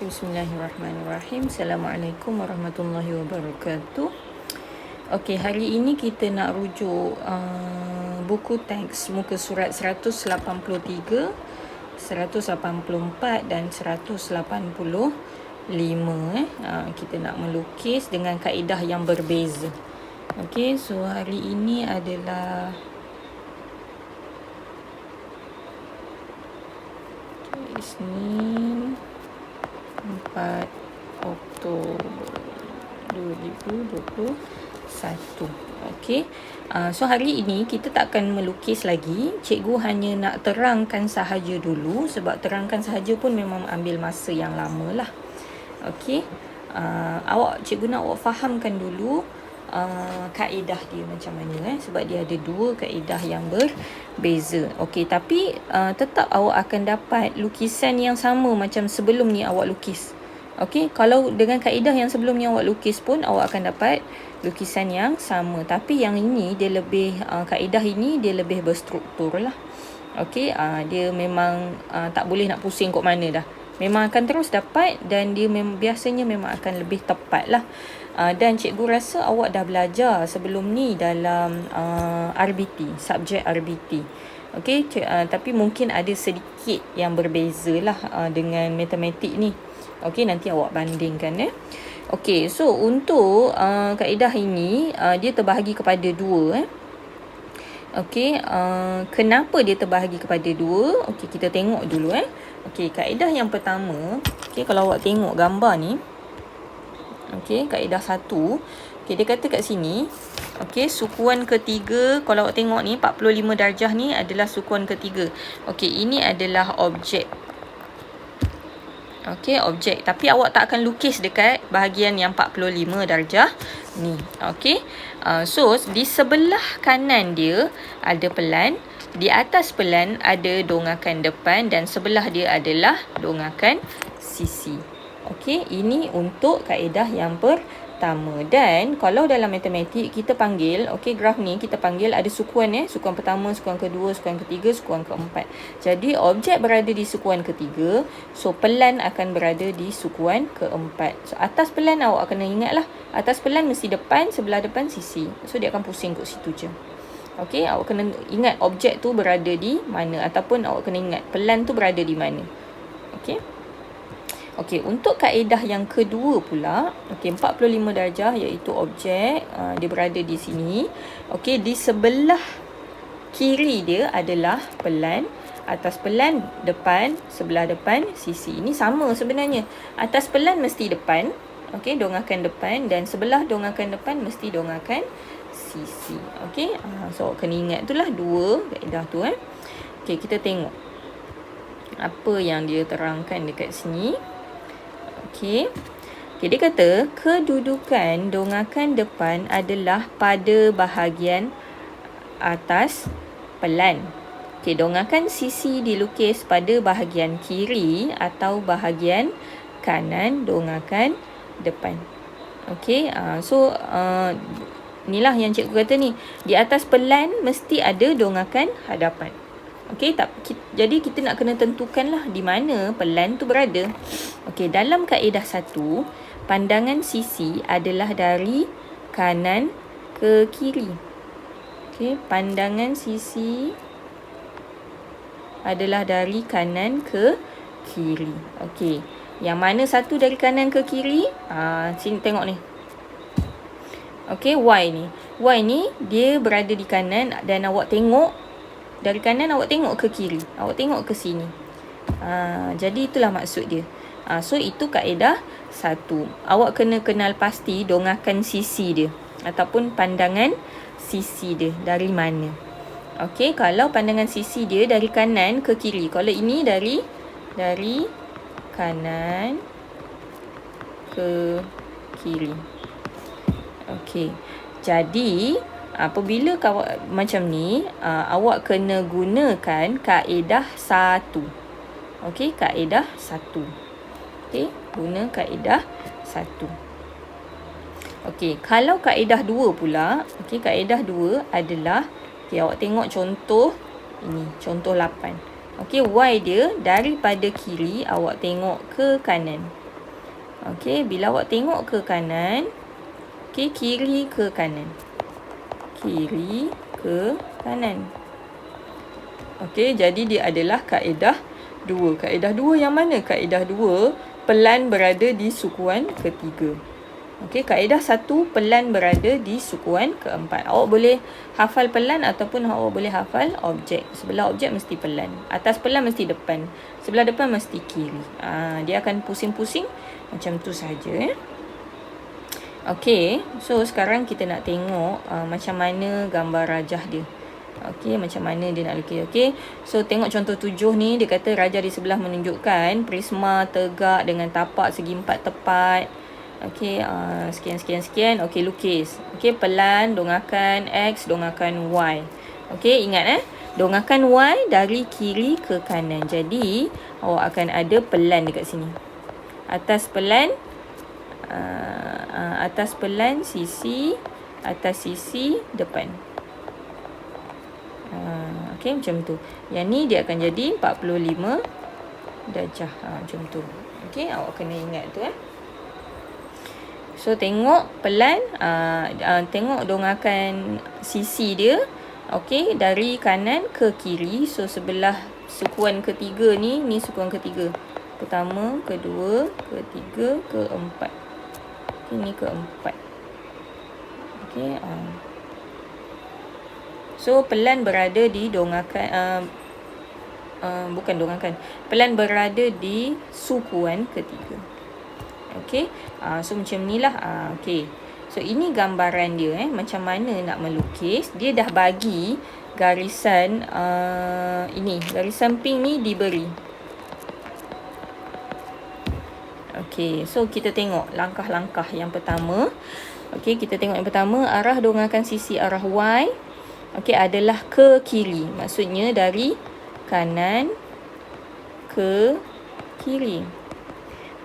Bismillahirrahmanirrahim. Assalamualaikum warahmatullahi wabarakatuh. Okey, hari ini kita nak rujuk buku teks muka surat 183, 184 dan 185. Kita nak melukis dengan kaedah yang berbeza. Okey, so hari ini adalah Isnin 4 Oktober 2021. Okey. So hari ini kita tak akan melukis lagi. Cikgu hanya nak terangkan sahaja dulu, sebab terangkan sahaja pun memang ambil masa yang lama lah. Okey. Cikgu nak awak fahamkan dulu kaedah dia macam mana, sebab dia ada dua kaedah yang berbeza. Okey, tapi tetap awak akan dapat lukisan yang sama macam sebelum ni awak lukis. Okey, kalau dengan kaedah yang sebelum ni awak lukis pun awak akan dapat lukisan yang sama, tapi yang ini dia lebih kaedah ini dia lebih berstruktur lah. Okey, dia memang tak boleh nak pusing kok mana dah. Memang akan terus dapat, dan dia biasanya memang akan lebih tepat lah. Dan cikgu rasa awak dah belajar sebelum ni dalam RBT, subjek RBT. Okey, tapi mungkin ada sedikit yang berbeza lah dengan matematik ni. Okey, nanti awak bandingkan. Okey, so untuk kaedah ini dia terbahagi kepada dua. Okey, kenapa dia terbahagi kepada dua? Okey, kita tengok dulu. Okey, kaedah yang pertama, okey, kalau awak tengok gambar ni, okey, kaedah 1. Okey, dia kata kat sini, okey, sukuan ketiga, kalau awak tengok ni 45 darjah ni adalah sukuan ketiga. Okey, ini adalah objek. Okey, objek, tapi awak tak akan lukis dekat bahagian yang 45 darjah ni. Okey. So di sebelah kanan dia ada pelan, di atas pelan ada dongakan depan, dan sebelah dia adalah dongakan sisi. Okey, ini untuk kaedah yang pertama. Dan kalau dalam matematik kita panggil, okey, graf ni kita panggil ada sukuan sukuan pertama, sukuan kedua, sukuan ketiga, sukuan keempat. Jadi objek berada di sukuan ketiga, so pelan akan berada di sukuan keempat. So atas pelan awak kena ingat lah, atas pelan mesti depan, sebelah depan sisi. So dia akan pusing kat situ je. Okey, awak kena ingat objek tu berada di mana, ataupun awak kena ingat pelan tu berada di mana. Okey. Okey, untuk kaedah yang kedua pula, okey, 45 darjah iaitu objek, dia berada di sini. Okey, di sebelah kiri dia adalah pelan, atas pelan depan, sebelah depan sisi. Ini sama sebenarnya. Atas pelan mesti depan, okey, dongakan depan, dan sebelah dongakan depan mesti dongakan sisi. Okey, so kena ingat itulah dua kaedah tu. Okey, kita tengok apa yang dia terangkan dekat sini. Okey. Okey, dia kata kedudukan dongakan depan adalah pada bahagian atas pelan. Okey, dongakan sisi dilukis pada bahagian kiri atau bahagian kanan dongakan depan. Okey, so inilah yang cikgu kata ni. Di atas pelan mesti ada dongakan hadapan. Okey, jadi kita nak kena tentukanlah di mana pelan tu berada. Okey, dalam kaedah 1, pandangan sisi adalah dari kanan ke kiri. Okey, pandangan sisi adalah dari kanan ke kiri. Okey, yang mana satu dari kanan ke kiri? Sini tengok ni. Okey, Y ni. Y ni dia berada di kanan, dan awak tengok dari kanan, awak tengok ke kiri, awak tengok ke sini. Jadi itulah maksud dia. So itu kaedah 1. Awak kena kenal pasti dongakan sisi dia, ataupun pandangan sisi dia dari mana. Okey, kalau pandangan sisi dia dari kanan ke kiri. Kalau ini dari kanan ke kiri. Okey, jadi apabila macam ni, awak kena gunakan kaedah 1. Okey, kaedah 1. Okey, guna kaedah 1. Okey, kalau kaedah 2 pula, okey, kaedah 2 adalah, okey, awak tengok contoh ini, contoh 8. Okey, Y dia daripada kiri awak tengok ke kanan. Okey, bila awak tengok ke kanan, okey, kiri ke kanan. Kiri ke kanan. Okey, jadi dia adalah kaedah 2. Kaedah 2 yang mana? Kaedah 2, pelan berada di sukuan ketiga. Okey, kaedah 1, pelan berada di sukuan keempat. Awak boleh hafal pelan ataupun awak boleh hafal objek. Sebelah objek mesti pelan. Atas pelan mesti depan. Sebelah depan mesti kiri. Dia akan pusing-pusing macam tu saja. Okey, so sekarang kita nak tengok macam mana gambar rajah dia. Okey, macam mana dia nak lukis. Okey, so tengok contoh 7 ni. Dia kata rajah di sebelah menunjukkan prisma tegak dengan tapak segi 4 tepat. Okey, sekian. Okey, lukis. Okey, pelan, dongakkan X, dongakkan Y. Okey, ingat dongakkan Y dari kiri ke kanan. Jadi, awak akan ada pelan dekat sini. Atas pelan sisi, atas sisi depan. Okey, macam tu. Yang ni dia akan jadi 45 darjah. Macam tu. Okey, awak kena ingat tu. So, tengok pelan. Tengok dongakkan sisi dia. Okey, dari kanan ke kiri. So, sebelah sukuan ketiga ni sukuan ketiga. Pertama, kedua, ketiga, keempat. Okey, ni keempat. Okey, so, pelan berada di dongakkan, bukan dongakkan. Pelan berada di sukuan ketiga. Okey, so macam ni lah. Okey, so ini gambaran dia. Macam mana nak melukis. Dia dah bagi garisan ini. Garisan pink ni diberi. Okey, so kita tengok langkah-langkah yang pertama. Okey, kita tengok yang pertama. Arah dongakkan sisi arah Y. Okey, adalah ke kiri. Maksudnya dari kanan ke kiri.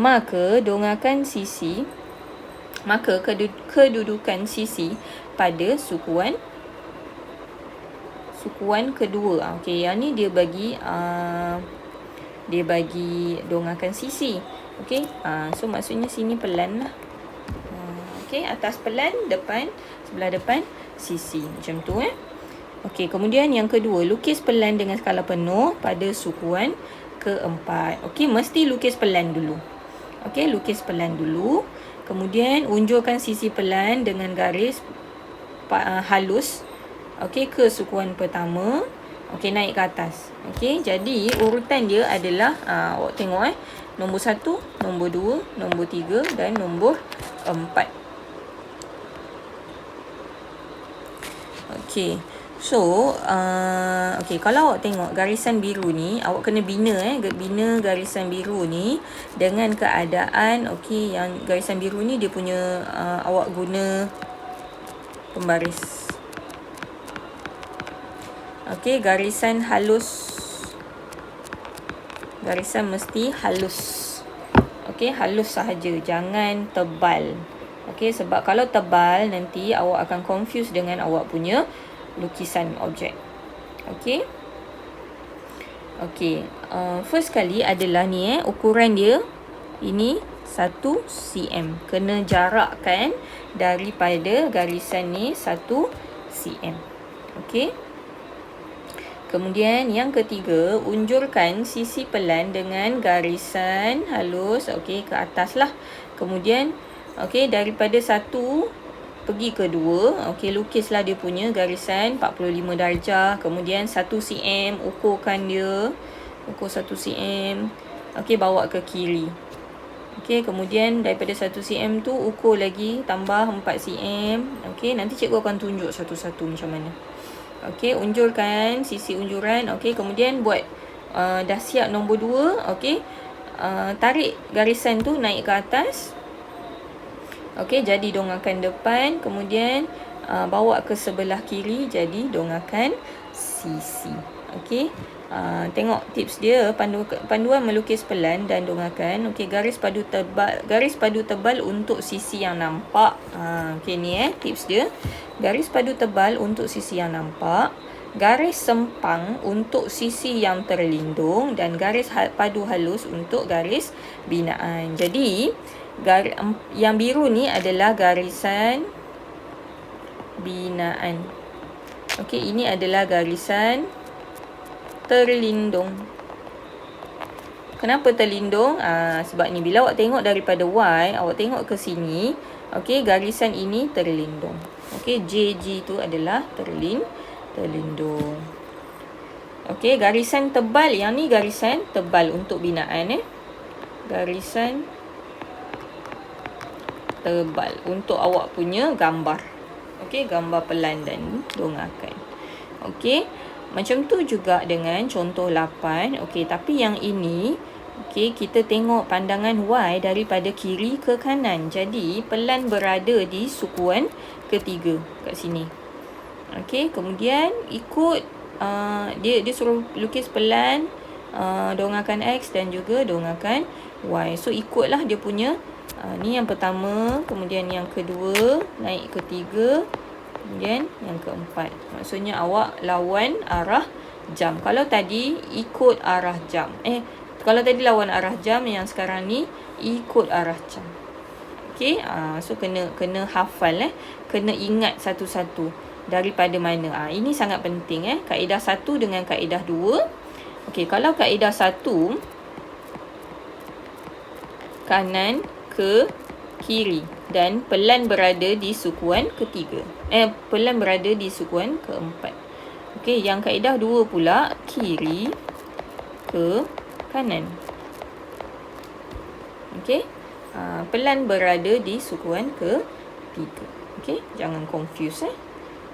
Maka dongakkan sisi. Maka kedudukan sisi pada sukuan kedua. Okey, yang ni dia bagi dongakkan sisi. Okey, so maksudnya sini pelan lah. Okey, atas pelan, depan, sebelah depan, sisi. Macam tu Okey, kemudian yang kedua, lukis pelan dengan skala penuh pada sukuan keempat. Okey, mesti lukis pelan dulu. Okey, lukis pelan dulu. Kemudian unjurkan sisi pelan dengan garis halus. Okey, ke sukuan pertama. Okey, naik ke atas. Okey, jadi urutan dia adalah awak tengok nombor 1, nombor 2, nombor 3 dan nombor 4. Okey. So, okey, kalau awak tengok garisan biru ni, awak kena bina bina garisan biru ni dengan keadaan okey, yang garisan biru ni dia punya awak guna pembaris. Okey, garisan halus. Garisan mesti halus. Okey, halus sahaja, jangan tebal. Okey, sebab kalau tebal nanti awak akan confuse dengan awak punya lukisan objek. Okey. Okey, first kali adalah ni ukuran dia. Ini 1 cm. Kena jarakkan daripada garisan ni 1 cm. Okey. Kemudian yang ketiga, unjurkan sisi pelan dengan garisan halus okey ke atas lah. Kemudian okey, daripada 1 pergi ke 2, okey, lukislah dia punya garisan 45 darjah. Kemudian 1 cm, ukurkan dia. Ukur 1 cm. Okey, bawa ke kiri. Okey, kemudian daripada 1 cm tu ukur lagi, tambah 4 cm. Okey, nanti cikgu akan tunjuk satu-satu macam mana. Okey, unjurkan sisi unjuran. Okey, kemudian buat dah siap nombor 2. Okey, tarik garisan tu naik ke atas. Okey, jadi dongakkan depan. Kemudian bawa ke sebelah kiri. Jadi dongakkan sisi. Okey, tengok tips dia. Panduan melukis pelan dan dongakkan. Okey, garis padu tebal untuk sisi yang nampak. Okey, ni tips dia. Garis padu tebal untuk sisi yang nampak garis sempang untuk sisi yang terlindung dan garis padu halus untuk garis binaan. Jadi yang biru ni adalah garisan binaan. Okey, ini adalah garisan terlindung. Kenapa terlindung? Sebab ni bila awak tengok daripada Y, awak tengok ke sini, okey, garisan ini terlindung. Okey, JG tu adalah terlindung. Okey, garisan tebal, yang ni garisan tebal untuk binaan Garisan tebal untuk awak punya gambar. Okey, gambar pelan dan dongakan. Okey, macam tu juga dengan contoh 8. Okey, tapi yang ini, okey, kita tengok pandangan Y daripada kiri ke kanan. Jadi, pelan berada di sukuan ketiga kat sini. Okey, kemudian ikut dia suruh lukis pelan, dongakan X dan juga dongakan Y. So, ikutlah dia punya ni yang pertama, kemudian yang kedua, naik ketiga, kemudian yang keempat. Maksudnya awak lawan arah jam. Kalau tadi ikut arah jam. Kalau tadi lawan arah jam, yang sekarang ni ikut arah jam. Okey, so kena hafal kena ingat satu-satu daripada mana. Ini sangat penting kaedah 1 dengan kaedah 2. Okey, kalau kaedah 1 kanan ke kiri dan pelan berada di sukuan ketiga. Pelan berada di sukuan keempat. Okey, yang kaedah 2 pula kiri ke kanan. Okey, pelan berada di sukuan ketiga. Okey, jangan confuse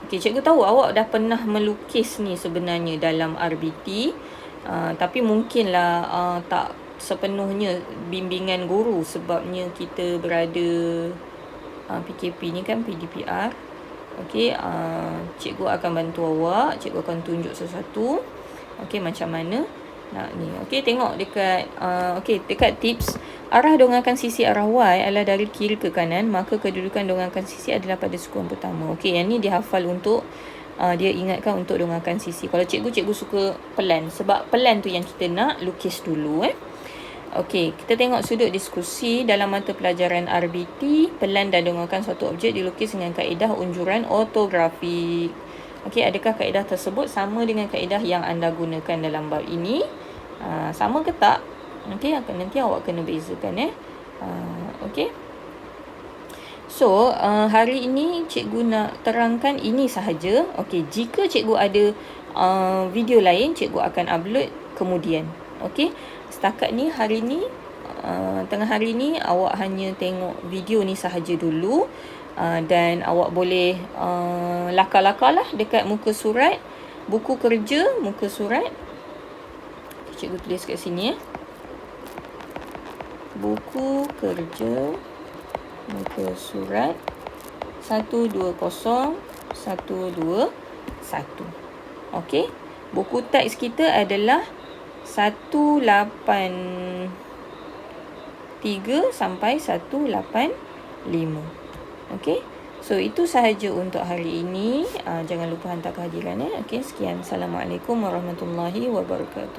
Okey, cikgu tahu awak dah pernah melukis ni sebenarnya dalam RBT, tapi mungkinlah tak sepenuhnya bimbingan guru sebabnya kita berada PKP ni kan, PDPR. Okey, cikgu akan bantu awak, cikgu akan tunjuk sesuatu. Okey, macam mana nak ni. Okey, tengok dekat dekat tips, arah dongakan sisi arah Y adalah dari kiri ke kanan, maka kedudukan dongakan sisi adalah pada sukuan pertama. Okey, yang ni dihafal untuk dia ingatkan untuk dongakan sisi. Kalau cikgu suka pelan, sebab pelan tu yang kita nak lukis dulu Okey, kita tengok sudut diskusi dalam mata pelajaran RBT. Pelan dan dongakan suatu objek dilukis dengan kaedah unjuran ortografik. Okey, adakah kaedah tersebut sama dengan kaedah yang anda gunakan dalam bab ini? Sama ke tak? Okey, nanti awak kena bezakan okey. So, hari ini cikgu nak terangkan ini sahaja. Okey, jika cikgu ada video lain, cikgu akan upload kemudian. Okey, setakat ni hari ni tengah hari ni awak hanya tengok video ni sahaja dulu, dan awak boleh lakar-lakarlah dekat muka surat, buku kerja muka surat. Cikgu tulis kat sini buku kerja muka surat 120 121. Okey, buku teks kita adalah 183 sampai 185. Okey, so itu sahaja untuk hari ini. Jangan lupa hantar kehadiran Okey, sekian. Assalamualaikum warahmatullahi wabarakatuh.